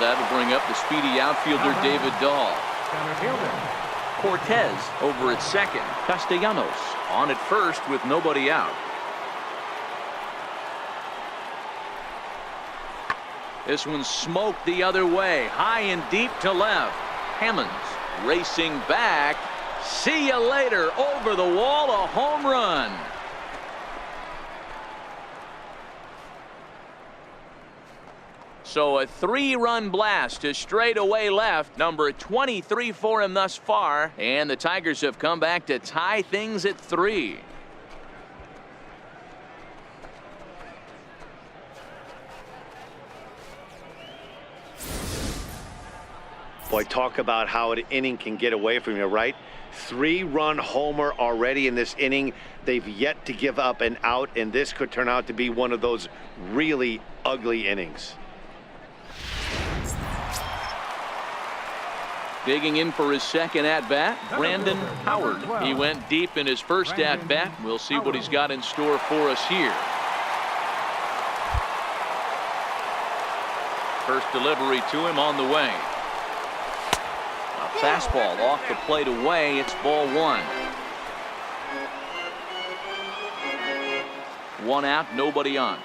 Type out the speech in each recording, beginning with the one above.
that'll bring up the speedy outfielder David Dahl. Cortez over at second. Castellanos on at first with nobody out. This one smoked the other way, high and deep to left. Hammonds racing back. See you later. Over the wall, a home run. So a 3-run blast to straightaway left. Number 23 for him thus far. And the Tigers have come back to tie things at 3. Boy, talk about how an inning can get away from you, right? 3-run homer already in this inning. They've yet to give up an out, and this could turn out to be one of those really ugly innings. Digging in for his second at-bat, Brandon Howard. He went deep in his first at-bat. We'll see what he's got in store for us here. First delivery to him on the way. A fastball off the plate away. It's ball 1. 1 out, nobody on.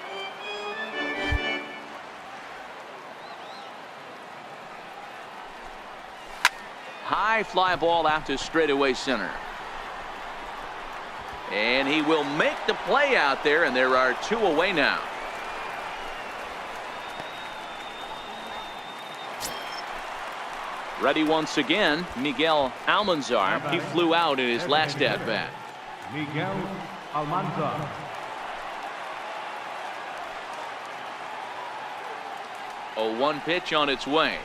High fly ball out to straightaway center. And he will make the play out there, and there are 2 away now. Ready once again, Miguel Almanzar. He flew out in his last at-bat. Miguel Almanzar. A 1 pitch on its way.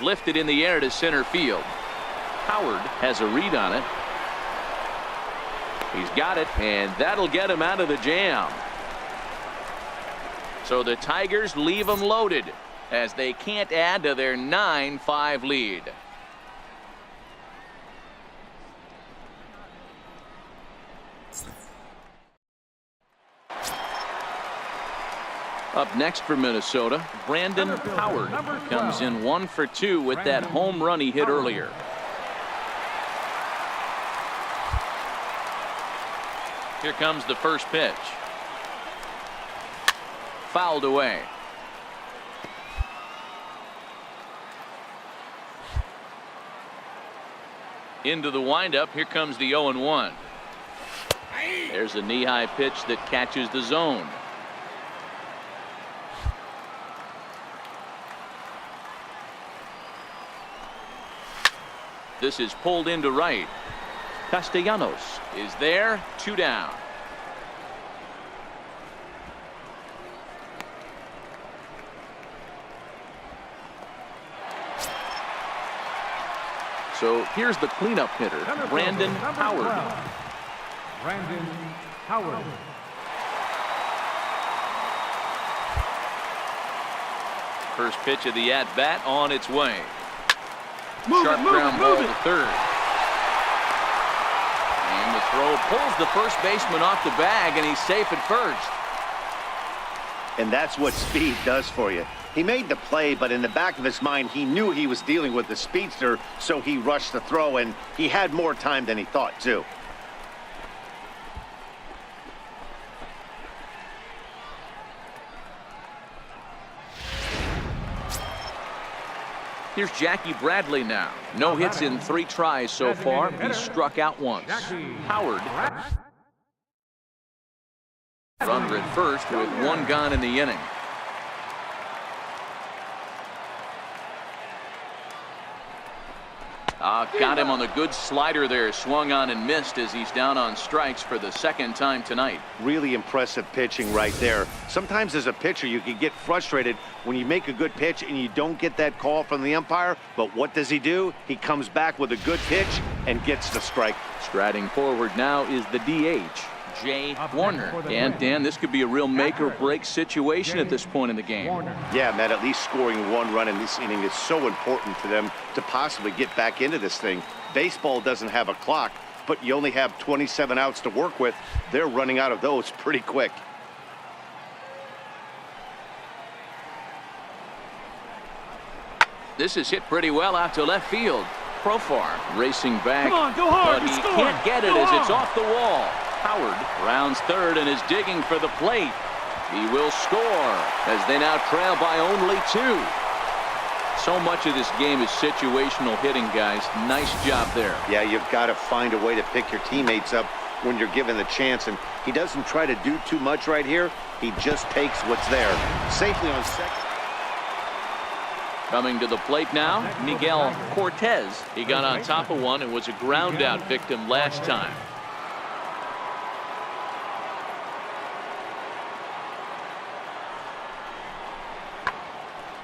Lifted in the air to center field. Howard has a read on it. He's got it, and that'll get him out of the jam. So the Tigers leave them loaded as they can't add to their 9-5 lead. Up next for Minnesota, Brandon Howard comes in 1 for 2 with that home run he hit earlier. Here comes the first pitch. Fouled away. Into the windup. Here comes the 0-1. There's a knee-high pitch that catches the zone. This is pulled into right. Castellanos is there. 2 down. So here's the cleanup hitter, Brandon Howard. Brandon Howard. First pitch of the at-bat on its way. Sharp ground ball to third. And the throw pulls the first baseman off the bag, and he's safe at first. And that's what speed does for you. He made the play, but in the back of his mind, he knew he was dealing with the speedster, so he rushed the throw, and he had more time than he thought, too. Here's Jackie Bradley now. No hits in 3 tries so far. He's struck out once. Howard. Runner at first with 1 gone in the inning. Got him on the good slider there. Swung on and missed as he's down on strikes for the 2nd time tonight. Really impressive pitching right there. Sometimes as a pitcher you can get frustrated when you make a good pitch and you don't get that call from the umpire. But what does he do? He comes back with a good pitch and gets the strike. Striding forward now is the DH, Jay Warner. And Dan, this could be a real make or break situation at this point in the game. Yeah, Matt, at least scoring 1 run in this inning is so important to them to possibly get back into this thing. Baseball doesn't have a clock, but you only have 27 outs to work with. They're running out of those pretty quick. This is hit pretty well out to left field. Profar racing back, Come on, go hard, but he score. can't get it Go as it's on. off the wall. Howard rounds third and is digging for the plate. He will score as they now trail by only 2. So much of this game is situational hitting, guys. Nice job there. Yeah, you've got to find a way to pick your teammates up when you're given the chance, and he doesn't try to do too much right here. He just takes what's there. Safely on second. Coming to the plate now, Miguel Cortez. He got on top of one and was a ground out victim last time.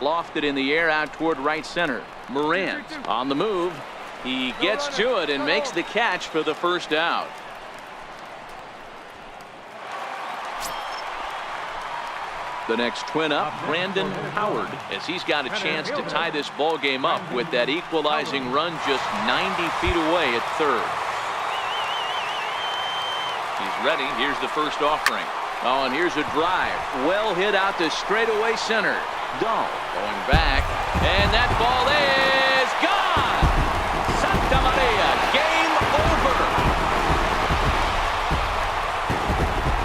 Lofted in the air out toward right center. Morant on the move. He gets to it and makes the catch for the first out. The next twin up, Brandon Howard, as he's got a chance to tie this ball game up with that equalizing run just 90 feet away at third. He's ready. Here's the first offering. Oh, and here's a drive. Well hit out to straightaway center. Dahl going back, and that ball is gone. Santa Maria, game over.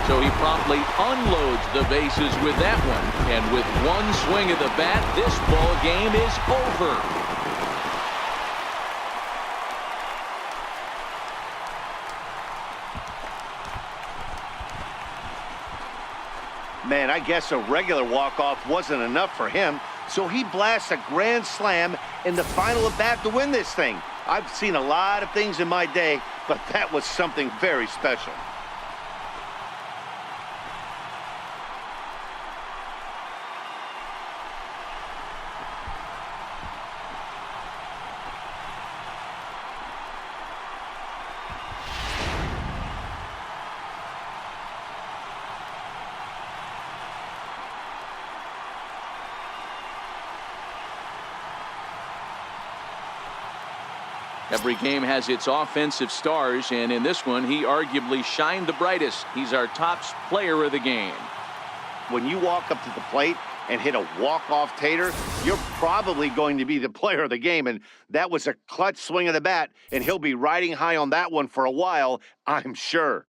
So he promptly unloads the bases with that one, and with one swing of the bat, this ball game is over. Man, I guess a regular walk-off wasn't enough for him, so he blasts a grand slam in the final at bat to win this thing. I've seen a lot of things in my day, but that was something very special. Every game has its offensive stars, and in this one, he arguably shined the brightest. He's our top player of the game. When you walk up to the plate and hit a walk-off tater, you're probably going to be the player of the game, and that was a clutch swing of the bat, and he'll be riding high on that one for a while, I'm sure.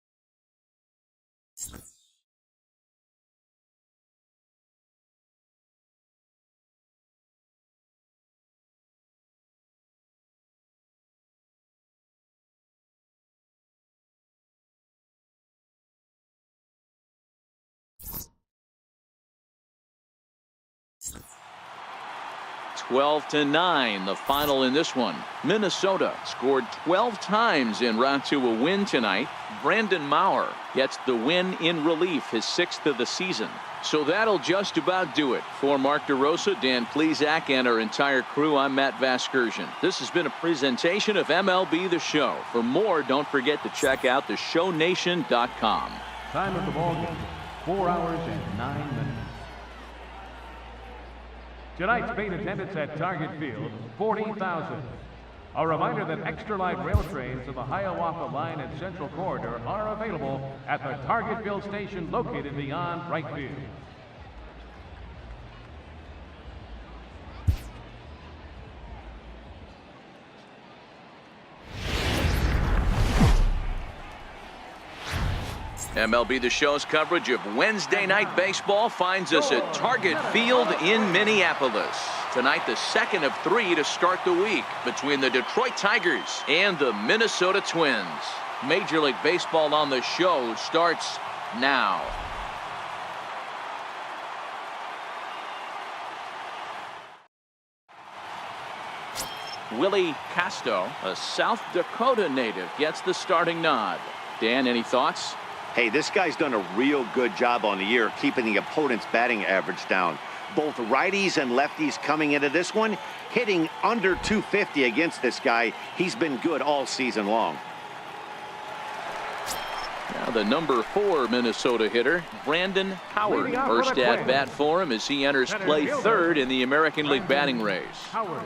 Twelve to 9, the final in this one. Minnesota scored 12 times en route to a win tonight. Brandon Maurer gets the win in relief, his 6th of the season. So that'll just about do it. For Mark DeRosa, Dan Plesac, and our entire crew, I'm Matt Vasgersian. This has been a presentation of MLB The Show. For more, don't forget to check out theshownation.com. Time of the ball game, 4 hours and 9 minutes. Tonight's paid attendance at Target Field, 40,000. A reminder that extra light rail trains to the Hiawatha Line and Central Corridor are available at the Target Field station located beyond right field. MLB The Show's coverage of Wednesday night baseball finds us at Target Field in Minneapolis. Tonight, the second of 3 to start the week between the Detroit Tigers and the Minnesota Twins. Major League Baseball on the Show starts now. Willie Casto, a South Dakota native, gets the starting nod. Dan, any thoughts? Hey, this guy's done a real good job on the year keeping the opponent's batting average down. Both righties and lefties coming into this one, hitting under 250 against this guy. He's been good all season long. Now the number 4 Minnesota hitter, Brandon Howard. First at bat for him as he enters play third in the American League batting race. Howard.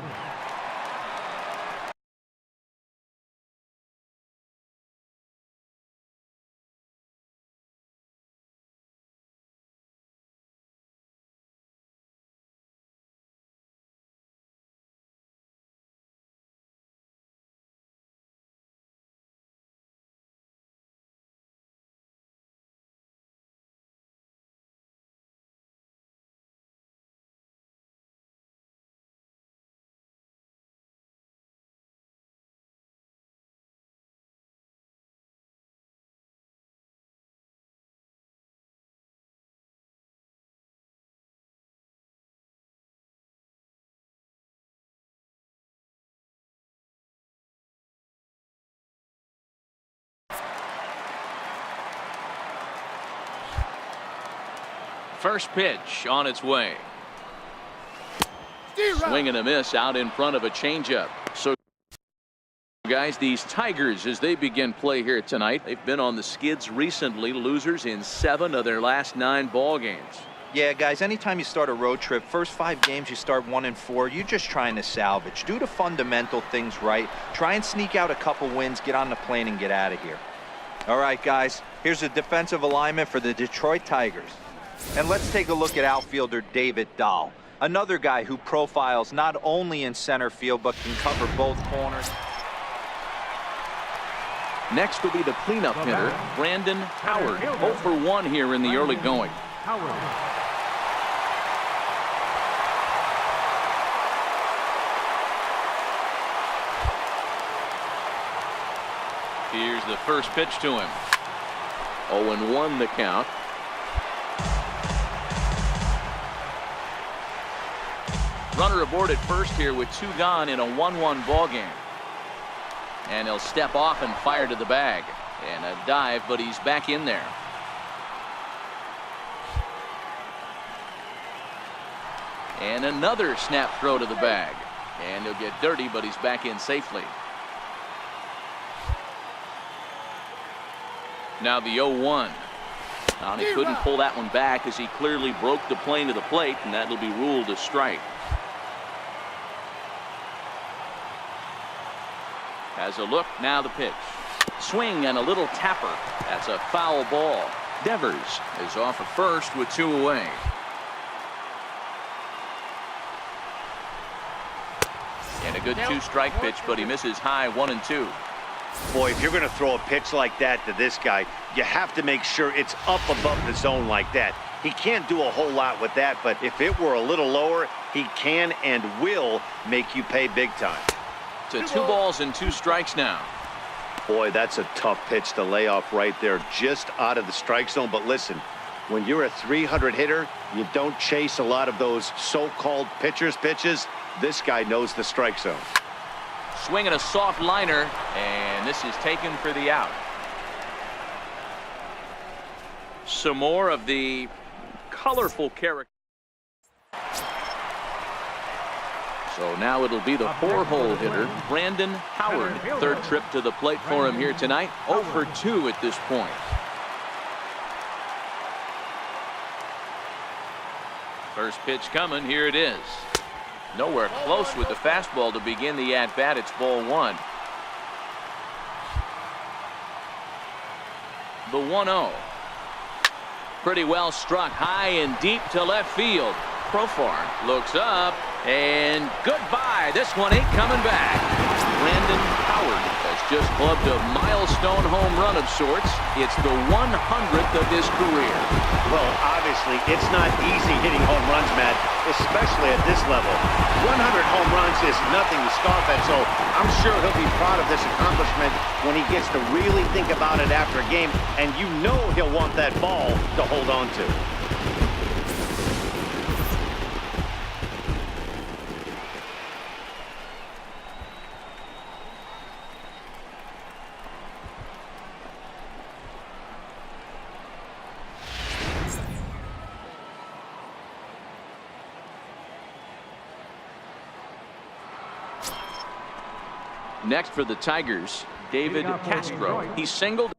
First pitch on its way. Swing and a miss out in front of a changeup. So guys, these Tigers, as they begin play here tonight, they've been on the skids recently, losers in 7 of their last 9 ball games. Yeah, guys, anytime you start a road trip, first 5 games you start 1-4, you're just trying to salvage. Do the fundamental things right. Try and sneak out a couple wins, get on the plane and get out of here. All right, guys, here's the defensive alignment for the Detroit Tigers. And let's take a look at outfielder David Dahl, another guy who profiles not only in center field but can cover both corners. Next will be the cleanup hitter, Brandon Howard. 0 for 1 here in the early going. Here's the first pitch to him. 0-1 the count. Runner aboard at first here with 2 gone in a 1-1 ball game. And he'll step off and fire to the bag. And a dive, but he's back in there. And another snap throw to the bag. And he'll get dirty, but he's back in safely. Now the 0-1. He couldn't pull that one back as he clearly broke the plane to the plate, and that'll be ruled a strike. Has a look, now the pitch. Swing and a little tapper. That's a foul ball. Devers is off at first with 2 away. And a good 2-strike pitch, but he misses high 1-2. Boy, if you're going to throw a pitch like that to this guy, you have to make sure it's up above the zone like that. He can't do a whole lot with that, but if it were a little lower, he can and will make you pay big time. To 2 balls and 2 strikes now. Boy, that's a tough pitch to lay off right there, just out of the strike zone. But listen, when you're a 300 hitter, you don't chase a lot of those so-called pitcher's pitches. This guy knows the strike zone. Swinging a soft liner, and this is taken for the out. Some more of the colorful character. So now it'll be the 4-hole hitter, Brandon Howard. 3rd trip to the plate for him here tonight. 0 for 2 at this point. First pitch coming. Here it is. Nowhere close with the fastball to begin the at-bat. It's ball 1. The 1-0. Pretty well struck high and deep to left field. Profar looks up, and goodbye. This one ain't coming back. Brandon Howard has just clubbed a milestone home run of sorts. It's the 100th of his career. Well, obviously, it's not easy hitting home runs, Matt, especially at this level. 100 home runs is nothing to scoff at, so I'm sure he'll be proud of this accomplishment when he gets to really think about it after a game, and you know he'll want that ball to hold on to. Next for the Tigers, David Castro. He singled.